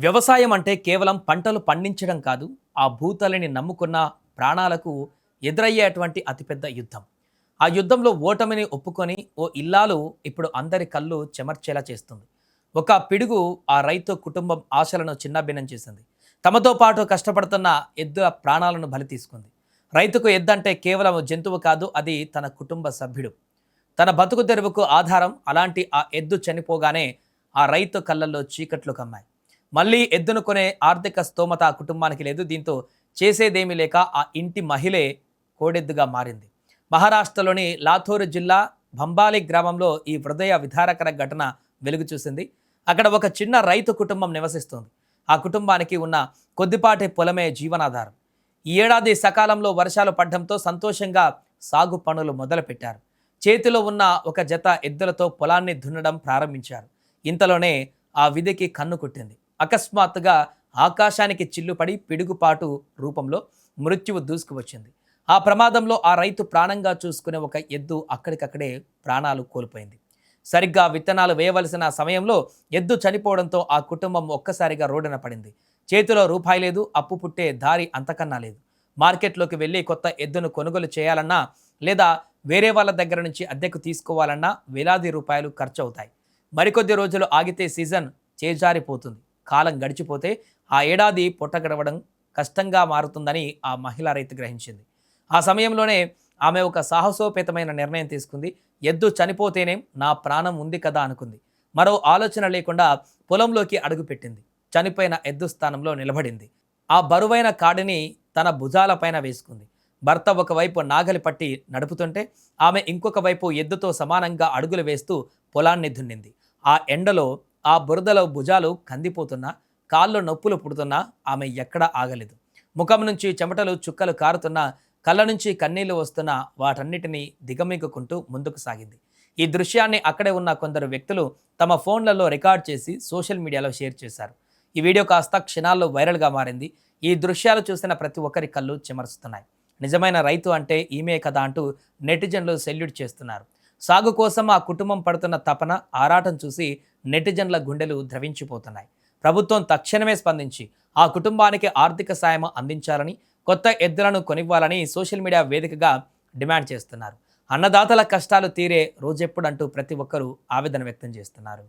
వ్యవసాయం అంటే కేవలం పంటలు పండించడం కాదు, ఆ భూతల్లిని నమ్ముకున్న ప్రాణాలకు ఎదురయ్యేటువంటి అతిపెద్ద యుద్ధం. ఆ యుద్ధంలో ఓటమిని ఒప్పుకొని ఓ ఇల్లాలు ఇప్పుడు అందరి కళ్ళు చెమర్చేలా చేస్తుంది. ఒక పిడుగు ఆ రైతు కుటుంబం ఆశలను చిన్నాభిన్నం చేసింది. తమతో పాటు కష్టపడుతున్న ఎద్దుల ప్రాణాలను బలి తీసుకుంది. రైతుకు ఎద్దంటే కేవలం జంతువు కాదు, అది తన కుటుంబ సభ్యుడు. తన బతుకు తెరువుకు ఆధారం. అలాంటి ఆ ఎద్దు చనిపోగానే ఆ రైతు కళ్ళల్లో చీకట్లు కమ్మాయి. మళ్ళీ ఎద్దును కొనే ఆర్థిక స్తోమత ఆ కుటుంబానికి లేదు. దీంతో చేసేదేమీ లేక ఆ ఇంటి మహిళే కోడెద్దుగా మారింది. మహారాష్ట్రలోని లాథూర్ జిల్లా భంబాలి గ్రామంలో ఈ హృదయ విదారకర ఘటన వెలుగు చూసింది. అక్కడ ఒక చిన్న రైతు కుటుంబం నివసిస్తుంది. ఆ కుటుంబానికి ఉన్న కొద్దిపాటి పొలమే జీవనాధారం. ఈ ఏడాది సకాలంలో వర్షాలు పడడంతో సంతోషంగా సాగు పనులు మొదలుపెట్టారు. చేతిలో ఉన్న ఒక జత ఎద్దులతో పొలాన్ని దున్నడం ప్రారంభించారు. ఇంతలోనే ఆ విధికి కన్ను కుట్టింది. అకస్మాత్తుగా ఆకాశానికి చిల్లుపడి పిడుగుపాటు రూపంలో మృత్యువు దూసుకువచ్చింది. ఆ ప్రమాదంలో ఆ రైతు ప్రాణంగా చూసుకునే ఒక ఎద్దు అక్కడికక్కడే ప్రాణాలు కోల్పోయింది. సరిగ్గా విత్తనాలు వేయవలసిన సమయంలో ఎద్దు చనిపోవడంతో ఆ కుటుంబం ఒక్కసారిగా రోడ్డున పడింది. చేతిలో రూపాయి లేదు, అప్పు పుట్టే దారి అంతకన్నా లేదు. మార్కెట్లోకి వెళ్ళి కొత్త ఎద్దును కొనుగోలు చేయాలన్నా లేదా వేరే వాళ్ళ దగ్గర నుంచి అద్దెకు తీసుకోవాలన్నా వేలాది రూపాయలు ఖర్చు అవుతాయి. మరికొద్ది రోజులు ఆగితే సీజన్ చేజారిపోతుంది. కాలం గడిచిపోతే ఆ ఏడాది పొట్టగడవడం కష్టంగా మారుతుందని ఆ మహిళా రైతు గ్రహించింది. ఆ సమయంలోనే ఆమె ఒక సాహసోపేతమైన నిర్ణయం తీసుకుంది. ఎద్దు చనిపోతేనే నా ప్రాణం ఉంది కదా అనుకుంది. మరో ఆలోచన లేకుండా పొలంలోకి అడుగుపెట్టింది. చనిపోయిన ఎద్దు స్థానంలో నిలబడింది. ఆ బరువైన కాడిని తన భుజాలపైన వేసుకుంది. భర్త ఒకవైపు నాగలి పట్టి నడుపుతుంటే ఆమె ఇంకొక వైపు ఎద్దుతో సమానంగా అడుగులు వేస్తూ పొలాన్ని దున్నింది. ఆ ఎండలో, ఆ బురదలో భుజాలు కందిపోతున్నా, కాళ్ళు నొప్పులు పుడుతున్నా ఆమె ఎక్కడా ఆగలేదు. ముఖం నుంచి చెమటలు చుక్కలు కారుతున్నా, కళ్ళ నుంచి కన్నీళ్లు వస్తున్నా వాటన్నిటినీ దిగమింగుకుంటూ ముందుకు సాగింది. ఈ దృశ్యాన్ని అక్కడే ఉన్న కొందరు వ్యక్తులు తమ ఫోన్లలో రికార్డ్ చేసి సోషల్ మీడియాలో షేర్ చేశారు. ఈ వీడియో కాస్త క్షణాల్లో వైరల్గా మారింది. ఈ దృశ్యాలు చూసిన ప్రతి ఒక్కరి కళ్ళు చెమరుస్తున్నాయి. నిజమైన రైతు అంటే ఈమె కదా అంటూ నెటిజన్లు సెల్యూట్ చేస్తున్నారు. సాగు కోసం ఆ కుటుంబం పడుతున్న తపన, ఆరాటం చూసి నెటిజన్ల గుండెలు ద్రవించిపోతున్నాయి. ప్రభుత్వం తక్షణమే స్పందించి ఆ కుటుంబానికి ఆర్థిక సాయం అందించాలని, కొత్త ఎద్దులను కొనివ్వాలని సోషల్ మీడియా వేదికగా డిమాండ్ చేస్తున్నారు. అన్నదాతల కష్టాలు తీరే రోజెప్పుడంటూ ప్రతి ఒక్కరూ ఆవేదన వ్యక్తం చేస్తున్నారు.